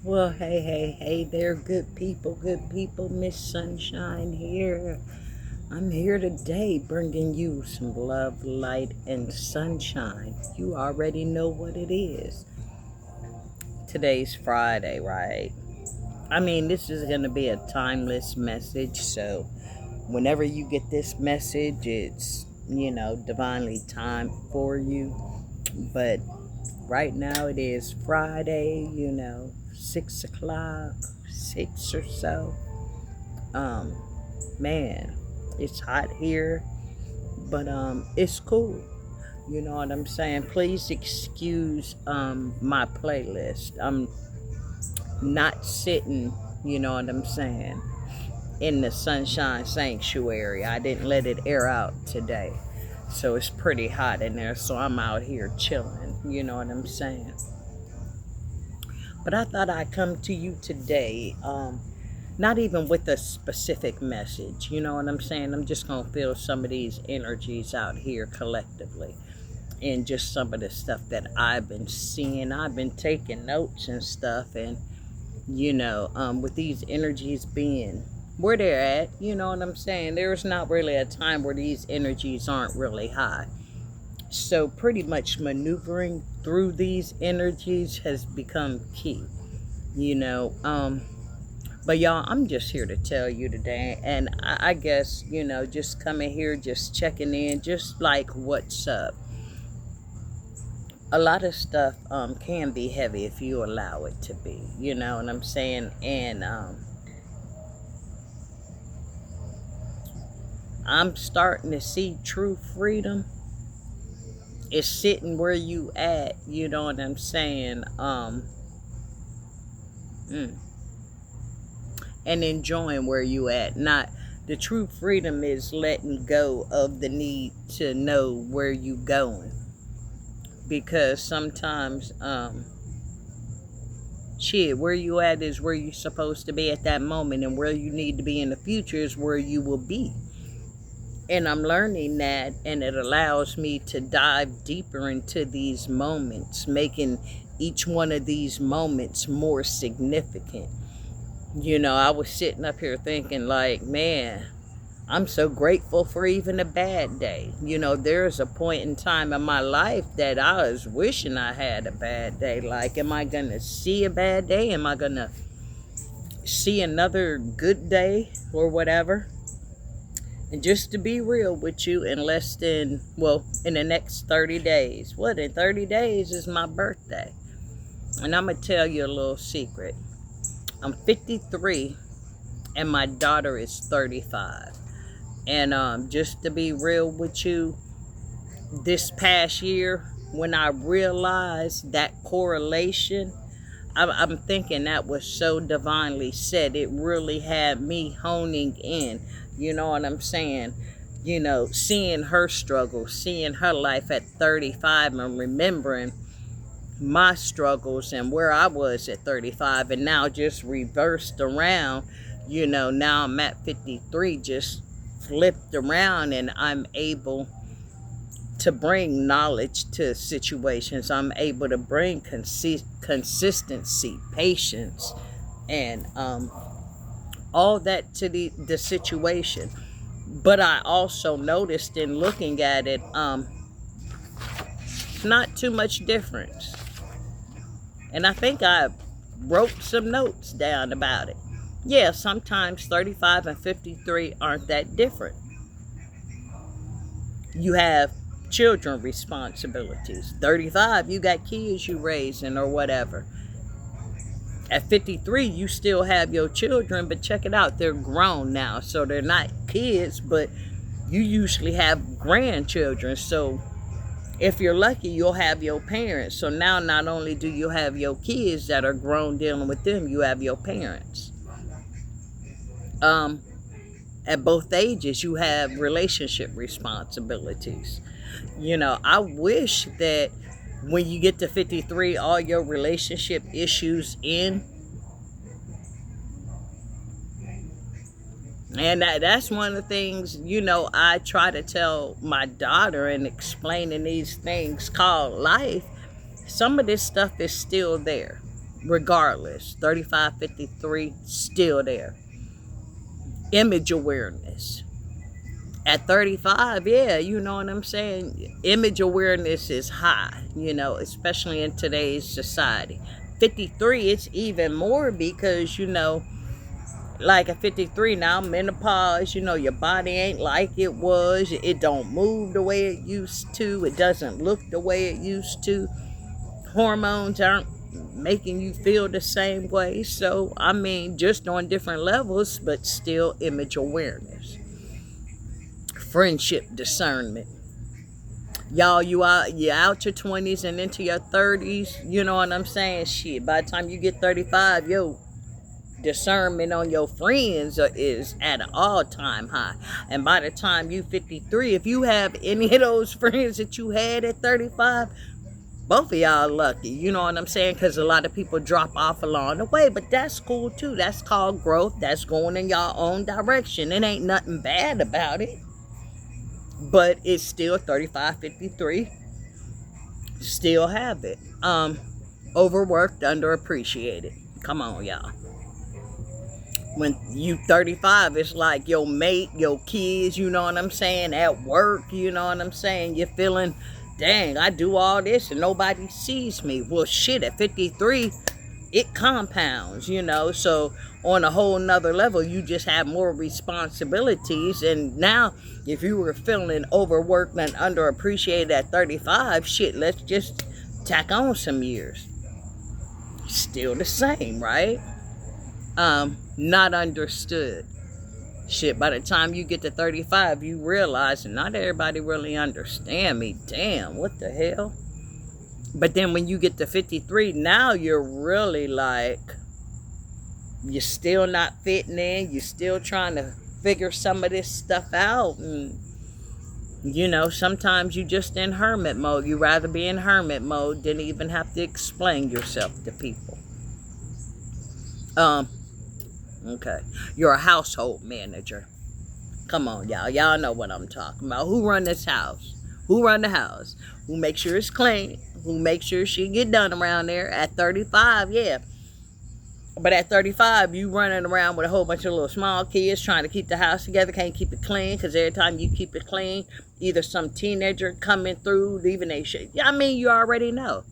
Well, hey there, good people, good people. Miss Sunshine here. I'm here today bringing you some love, light, and sunshine. You already know what it is. Today's Friday, right? I mean, this is going to be a timeless message, so whenever you get this message, it's, divinely timed for you. But right now it is Friday, 6 o'clock, six or so. Um, Man, it's hot here, but it's cool. You know what I'm saying? Please excuse my playlist. I'm not sitting, you know what I'm saying, in the sunshine sanctuary. I didn't let it air out today. So it's pretty hot in there, so I'm out here chilling, you know what I'm saying? But I thought I'd come to you today, not even with a specific message. You know what I'm saying? I'm just going to feel some of these energies out here collectively. And just some of the stuff that I've been seeing. I've been taking notes and stuff. And, with these energies being where they're at, you know what I'm saying? There's not really a time where these energies aren't really high. So pretty much maneuvering through these energies has become key, you know. But y'all, I'm just here to tell you today, and I guess, just coming here, just checking in, just like what's up. A lot of stuff can be heavy if you allow it to be, you know what I'm saying? And I'm starting to see true freedom is sitting where you at, you know what I'm saying? Mm, and enjoying where you at. Not the true freedom is letting go of the need to know where you going, because sometimes shit, where you at is where you're supposed to be at that moment, and where you need to be in the future is where you will be. And I'm learning that, and it allows me to dive deeper into these moments, making each one of these moments more significant. I was sitting up here thinking, like, man, I'm so grateful for even a bad day. There's a point in time in my life that I was wishing I had a bad day. Like, am I going to see a bad day? Am I going to see another good day or whatever? And just to be real with you, in in the next 30 days, in 30 days is my birthday. And I'm going to tell you a little secret. I'm 53 and my daughter is 35. And just to be real with you, this past year, when I realized that correlation, I'm thinking that was so divinely said. It really had me honing in. You know what I'm saying? Seeing her struggle, seeing her life at 35, and remembering my struggles and where I was at 35, and now just reversed around. Now I'm at 53, just flipped around, and I'm able to bring knowledge to situations. I'm able to bring consistency, patience, and all that to the situation. But I also noticed in looking at it, not too much difference. And I think I wrote some notes down about it. Yeah, sometimes 35 and 53 aren't that different. You have children responsibilities. 35, you got kids you raising or whatever. At 53, you still have your children, but check it out, they're grown now. So they're not kids, but you usually have grandchildren. So if you're lucky, you'll have your parents. So now not only do you have your kids that are grown dealing with them, you have your parents. At both ages, you have relationship responsibilities. I wish that when you get to 53, all your relationship issues end. And that's one of the things, I try to tell my daughter and explaining these things called life. Some of this stuff is still there. regardless. 35, 53, still there. Image awareness. At 35, yeah, you know what I'm saying? Image awareness is high, especially in today's society. 53, it's even more because, like at 53 now, menopause, your body ain't like it was. It don't move the way it used to. It doesn't look the way it used to. Hormones aren't making you feel the same way. So, just on different levels, but still image awareness. Friendship discernment. Y'all, you're out your 20s and into your 30s. You know what I'm saying? Shit, by the time you get 35, discernment on your friends is at an all-time high. And by the time you 53, if you have any of those friends that you had at 35, both of y'all lucky. You know what I'm saying? Because a lot of people drop off along the way, but that's cool too. That's called growth. That's going in your own direction. It ain't nothing bad about it, but it's still 35, 53. Still have it. Overworked, underappreciated. Come on, y'all. When you 35, it's like your mate, your kids, you know what I'm saying, at work, you know what I'm saying, you're feeling, dang, I do all this and nobody sees me. Well, shit, at 53, it compounds, so on a whole nother level, you just have more responsibilities. And now, if you were feeling overworked and underappreciated at 35, shit, let's just tack on some years. Still the same, right? Not understood. Shit, by the time you get to 35, you realize not everybody really understand me. Damn, what the hell? But then when you get to 53, now you're really like, you're still not fitting in. You're still trying to figure some of this stuff out. And, sometimes you just in hermit mode. You rather be in hermit mode than even have to explain yourself to people. Okay. You're a household manager. Come on, y'all. Y'all know what I'm talking about. Who run this house? Who run the house? Who makes sure it's clean? Who makes sure shit get done around there? At 35, yeah. But at 35, you running around with a whole bunch of little small kids trying to keep the house together. Can't keep it clean because every time you keep it clean, either some teenager coming through, leaving their shit. You already know.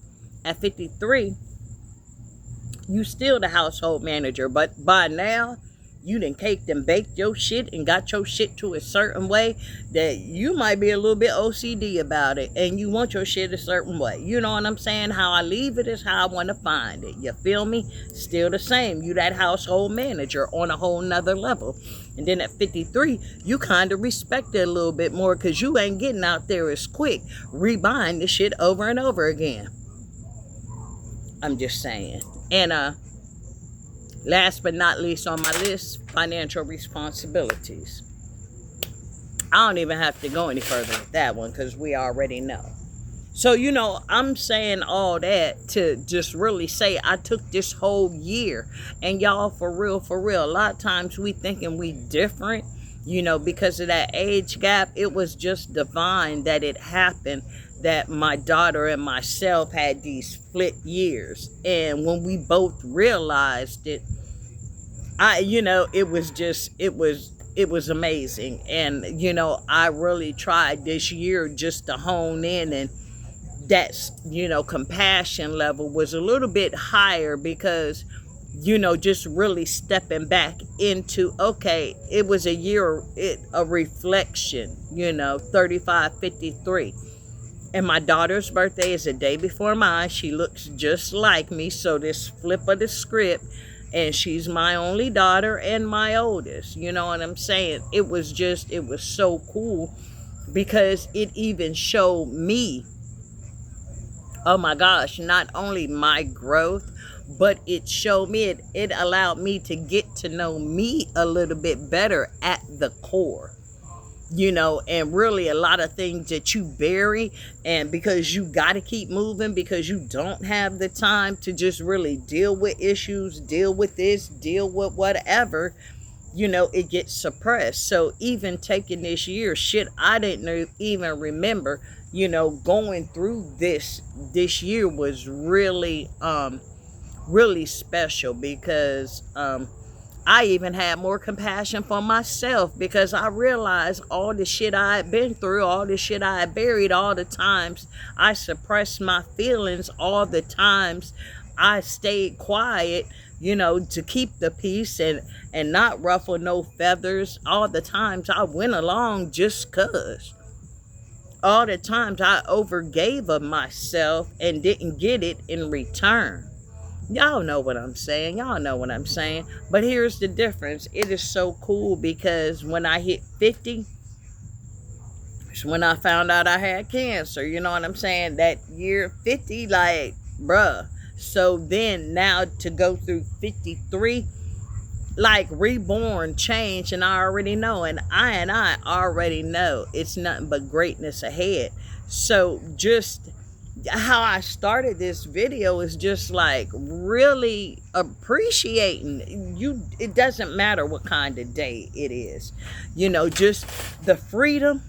At 53, you still the household manager, but by now, you done caked and baked your shit and got your shit to a certain way that you might be a little bit OCD about it and you want your shit a certain way. You know what I'm saying? How I leave it is how I want to find it. You feel me? Still the same. You that household manager on a whole nother level. And then at 53, you kind of respect it a little bit more because you ain't getting out there as quick rebuying the shit over and over again. I'm just saying. And last but not least on my list, financial responsibilities. I don't even have to go any further with that one because we already know. So, I'm saying all that to just really say I took this whole year. And y'all, for real, a lot of times we thinking we different, because of that age gap. It was just divine that it happened, that my daughter and myself had these split years. And when we both realized it, it was amazing. And, I really tried this year just to hone in, and that, compassion level was a little bit higher because, just really stepping back into, okay, it was a year, a reflection, 35, 53. And my daughter's birthday is the day before mine. She looks just like me. So this flip of the script, and she's my only daughter and my oldest. You know what I'm saying? It was so cool because it even showed me, oh my gosh, not only my growth, but it showed me, it allowed me to get to know me a little bit better at the core. And really a lot of things that you bury, and because you got to keep moving, because you don't have the time to just really deal with issues, deal with this, deal with whatever, it gets suppressed. So even taking this year, shit, I didn't even remember, going through this year was really really special because I even had more compassion for myself because I realized all the shit I had been through, all the shit I had buried, all the times I suppressed my feelings, all the times I stayed quiet, to keep the peace and not ruffle no feathers, all the times I went along just 'cause. All the times I overgave of myself and didn't get it in return. Y'all know what I'm saying. Y'all know what I'm saying. But here's the difference. It is so cool because when I hit 50, it's when I found out I had cancer. You know what I'm saying? That year 50, like, bruh. So then now to go through 53, like reborn, change, and I already know. And I already know it's nothing but greatness ahead. So just how I started this video is just like really appreciating you. It doesn't matter what kind of day it is, just the freedom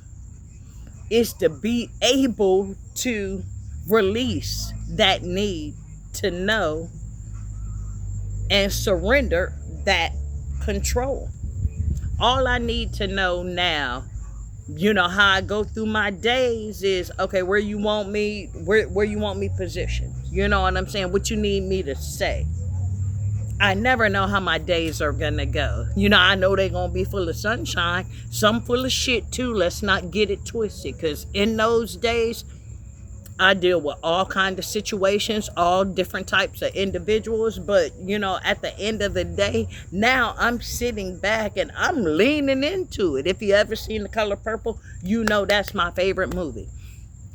is to be able to release that need to know and surrender that control. All I need to know now, how I go through my days is, okay, where you want me positioned. You know what I'm saying? What you need me to say. I never know how my days are gonna go. I know they're gonna be full of sunshine, some full of shit too. Let's not get it twisted, because in those days, I deal with all kinds of situations, all different types of individuals. But, at the end of the day, now I'm sitting back and I'm leaning into it. If you ever seen The Color Purple, that's my favorite movie.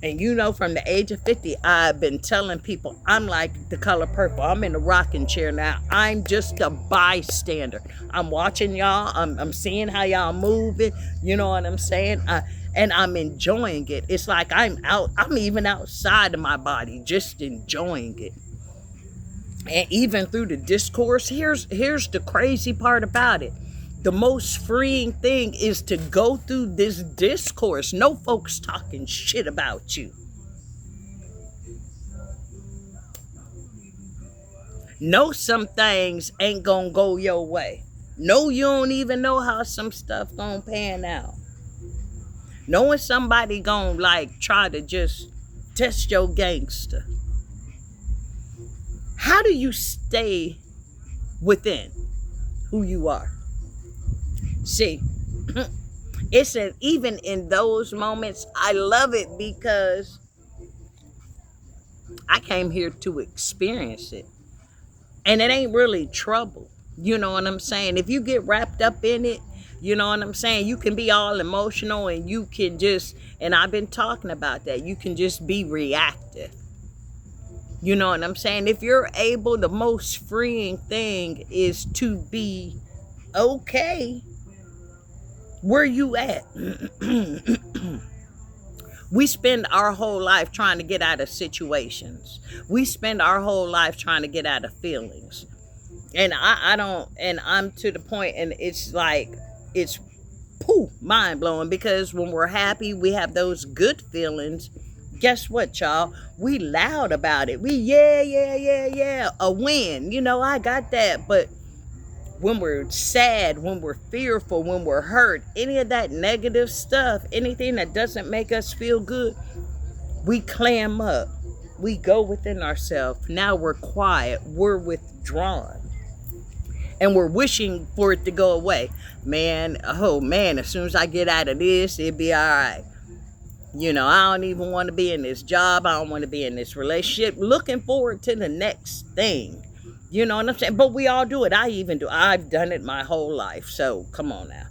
And from the age of 50, I've been telling people I'm like The Color Purple. I'm in the rocking chair now. I'm just a bystander. I'm watching y'all. I'm seeing how y'all moving. You know what I'm saying? And I'm enjoying it. It's like I'm even outside of my body, just enjoying it. And even through the discourse, here's the crazy part about it. The most freeing thing is to go through this discourse. No folks talking shit about you. No, some things ain't gonna go your way. No, you don't even know how some stuff gonna pan out. Knowing somebody gonna try to just test your gangster. How do you stay within who you are? See, even in those moments, I love it because I came here to experience it. And it ain't really trouble. You know what I'm saying? If you get wrapped up in it, you know what I'm saying? You can be all emotional and you can and I've been talking about that, you can just be reactive. You know what I'm saying? If you're able, the most freeing thing is to be okay where you at. We spend our whole life trying to get out of situations. We spend our whole life trying to get out of feelings. And I'm to the point, and it's like, it's mind blowing, because when we're happy, we have those good feelings. Guess what, y'all? We loud about it. We yeah, a win. I got that. But when we're sad, when we're fearful, when we're hurt, any of that negative stuff, anything that doesn't make us feel good, we clam up. We go within ourselves. Now we're quiet. We're withdrawn. And we're wishing for it to go away. Man, as soon as I get out of this, it'll be all right. I don't even want to be in this job. I don't want to be in this relationship. Looking forward to the next thing. You know what I'm saying? But we all do it. I even do. I've done it my whole life. So come on now.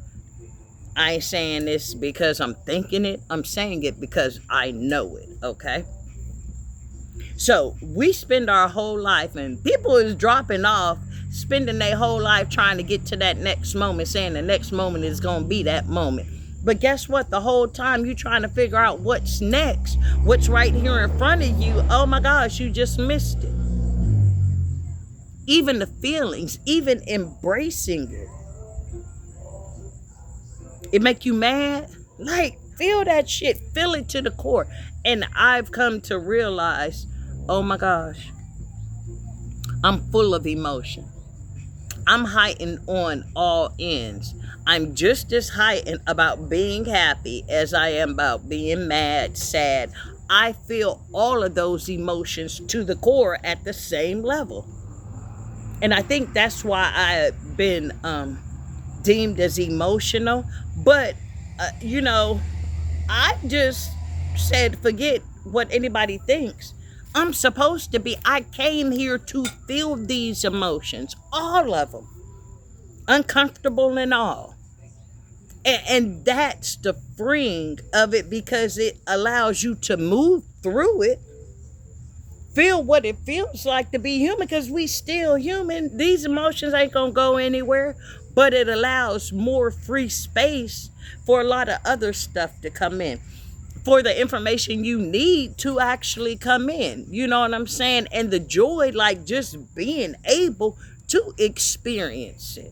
I ain't saying this because I'm thinking it. I'm saying it because I know it. Okay? So we spend our whole life, and people is dropping off, spending their whole life trying to get to that next moment, saying the next moment is going to be that moment. But guess what? The whole time you trying to figure out what's next, what's right here in front of you, oh my gosh, you just missed it. Even the feelings, even embracing it. It make you mad? Feel that shit. Feel it to the core. And I've come to realize, oh my gosh, I'm full of emotion. I'm heightened on all ends. I'm just as heightened about being happy as I am about being mad, sad. I feel all of those emotions to the core at the same level. And I think that's why I've been deemed as emotional. But, you know, I just said, forget what anybody thinks. I'm supposed to be. I came here to feel these emotions, all of them, uncomfortable and all. And that's the freeing of it, because it allows you to move through it, feel what it feels like to be human, because we still human. These emotions ain't gonna go anywhere, but it allows more free space for a lot of other stuff to come in, for the information you need to actually come in. You know what I'm saying? And the joy, like just being able to experience it.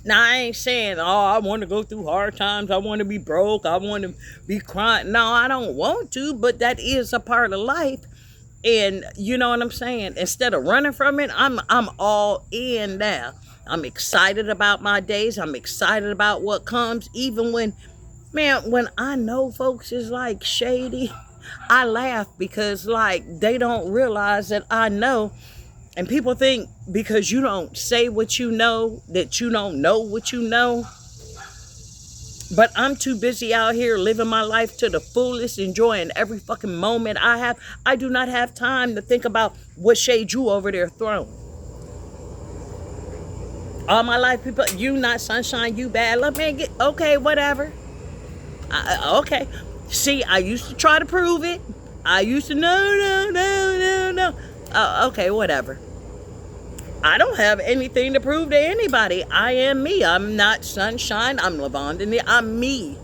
Now, I ain't saying, oh, I want to go through hard times. I want to be broke. I want to be crying. No, I don't want to, but that is a part of life. And you know what I'm saying? Instead of running from it, I'm all in now. I'm excited about my days. I'm excited about what comes. Even when, man, when I know folks is like shady, I laugh, because like they don't realize that I know. And people think because you don't say what you know, that you don't know what you know. But I'm too busy out here living my life to the fullest, enjoying every fucking moment I have. I do not have time to think about what shade you over there throwing. All my life, people, you not sunshine, you bad. Let me get, okay, whatever. Okay. See, I used to try to prove it. I used to, no. Okay, whatever. I don't have anything to prove to anybody. I am me. I'm not sunshine. I'm Lavonda. I'm me.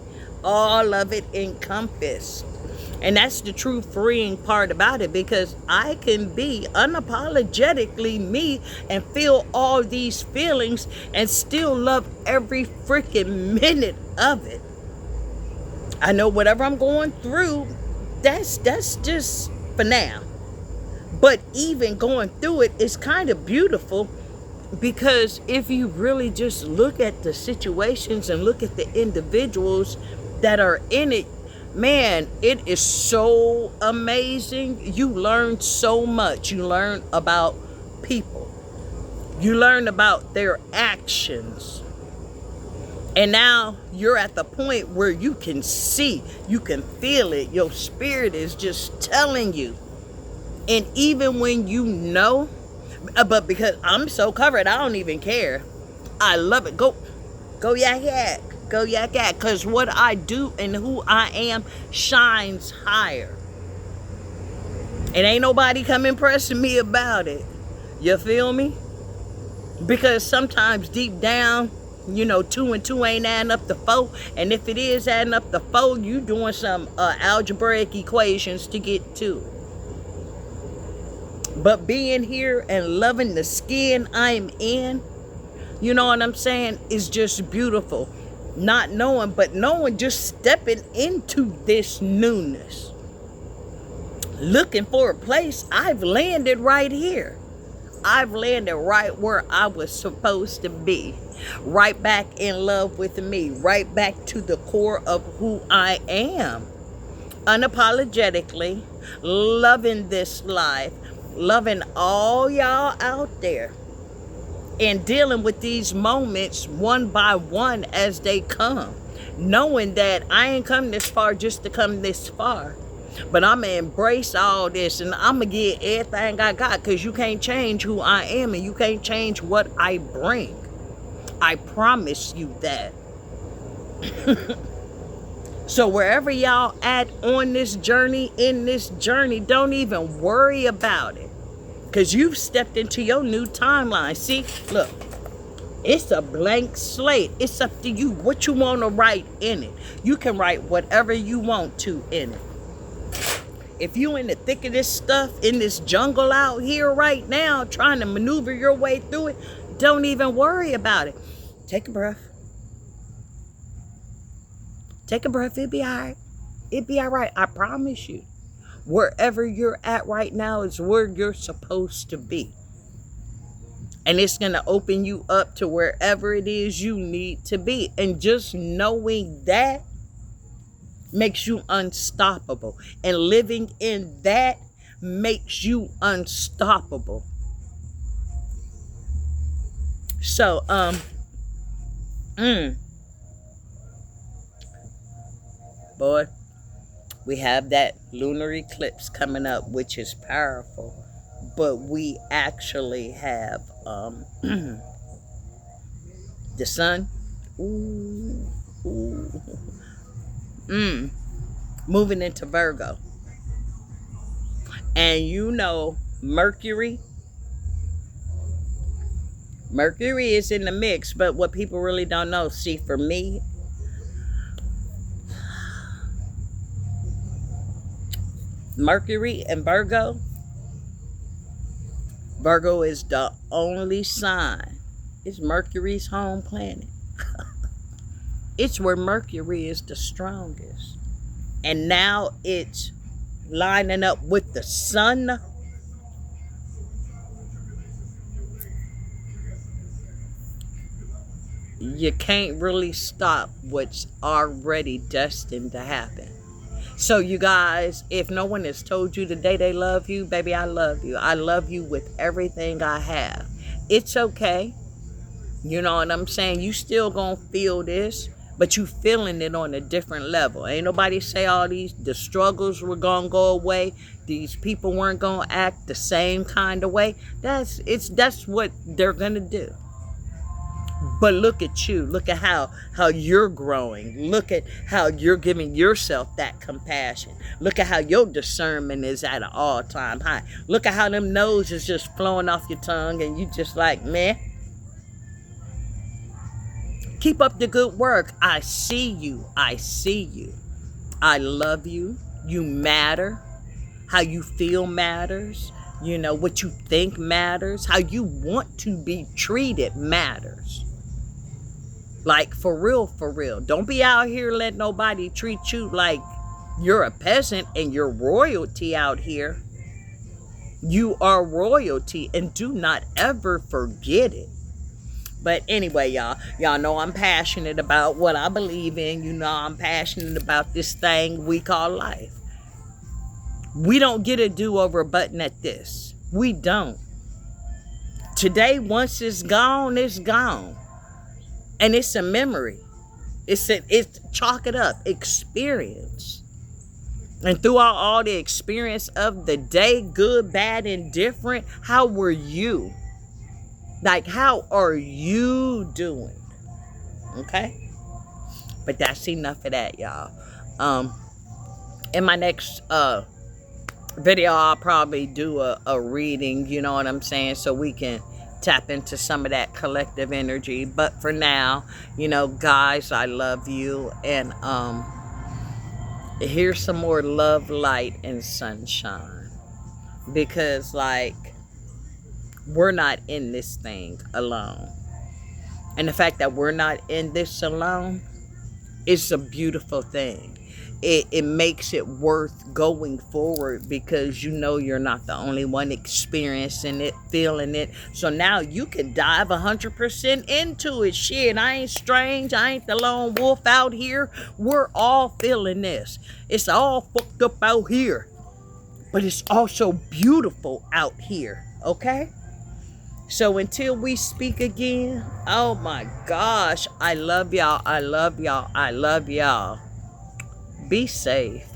All of it encompassed. And that's the true freeing part about it, because I can be unapologetically me and feel all these feelings and still love every freaking minute of it. I know whatever I'm going through, that's just for now. But even going through it is kind of beautiful, because if you really just look at the situations and look at the individuals that are in it, man, it is so amazing. You learn so much. You learn about people. You learn about their actions. And now you're at the point where you can see, you can feel it. Your spirit is just telling you. And even when you know, but because I'm so covered, I don't even care. I love it. Go yak yak. Go yak yak. Because what I do and who I am shines higher. And ain't nobody coming pressing me about it. You feel me? Because sometimes deep down, you know, 2 and 2 ain't adding up to 4. And if it is adding up to 4, you doing some algebraic equations to get to. But being here and loving the skin I'm in, you know what I'm saying, is just beautiful. Not knowing, but knowing, just stepping into this newness. Looking for a place, I've landed right here. I've landed right where I was supposed to be. Right back in love with me. Right back to the core of who I am. Unapologetically loving this life. Loving all y'all out there. And dealing with these moments one by one as they come. Knowing that I ain't come this far just to come this far. But I'm going to embrace all this, and I'm going to get everything I got, because you can't change who I am, and you can't change what I bring. I promise you that. So wherever y'all at on this journey, in this journey, don't even worry about it, because you've stepped into your new timeline. See, look, it's a blank slate. It's up to you what you want to write in it. You can write whatever you want to in it. If you in the thick of this stuff, in this jungle out here right now, trying to maneuver your way through it, don't even worry about it. Take a breath. Take a breath. It'll be all right. It'll be all right. I promise you. Wherever you're at right now is where you're supposed to be. And it's going to open you up to wherever it is you need to be. And just knowing that makes you unstoppable. And living in that makes you unstoppable. So, boy, we have that lunar eclipse coming up, which is powerful. But we actually have the sun moving into Virgo. And you know, Mercury is in the mix, but what people really don't know, see, for me, Mercury and Virgo is the only sign. It's Mercury's home planet. It's where Mercury is the strongest. And now it's lining up with the sun. You can't really stop what's already destined to happen. So you guys, if no one has told you today they love you, baby, I love you. I love you with everything I have. It's okay. You know what I'm saying? You still gonna feel this, but you feeling it on a different level. Ain't nobody say the struggles were gonna go away. These people weren't gonna act the same kind of way. That's what they're gonna do. But look at you. Look at how you're growing. Look at how you're giving yourself that compassion. Look at how your discernment is at an all-time high. Look at how them nose is just flowing off your tongue and you just like, man. Keep up the good work. I see you. I see you. I love you. You matter. How you feel matters. You know, what you think matters. How you want to be treated matters. Like, for real, for real. Don't be out here letting nobody treat you like you're a peasant and you're royalty out here. You are royalty, and do not ever forget it. But anyway, y'all know I'm passionate about what I believe in. You know I'm passionate about this thing we call life. We don't get a do-over button at this. We don't. Today, once it's gone, it's gone. And it's a memory. It's chalk it up, experience. And throughout all the experience of the day, good, bad, and different, how were you? Like, how are you doing? Okay? But that's enough of that, y'all. In my next video, I'll probably do a reading, you know what I'm saying? So we can tap into some of that collective energy. But for now, you know, guys, I love you. And here's some more love, light, and sunshine. Because, like, we're not in this thing alone. And the fact that we're not in this alone is a beautiful thing. It makes it worth going forward, because you know you're not the only one experiencing it, feeling it. So now you can dive 100% into it. Shit, I ain't strange. I ain't the lone wolf out here. We're all feeling this. It's all fucked up out here, but it's also beautiful out here. Okay? So until we speak again, oh my gosh, I love y'all. I love y'all. I love y'all. Be safe.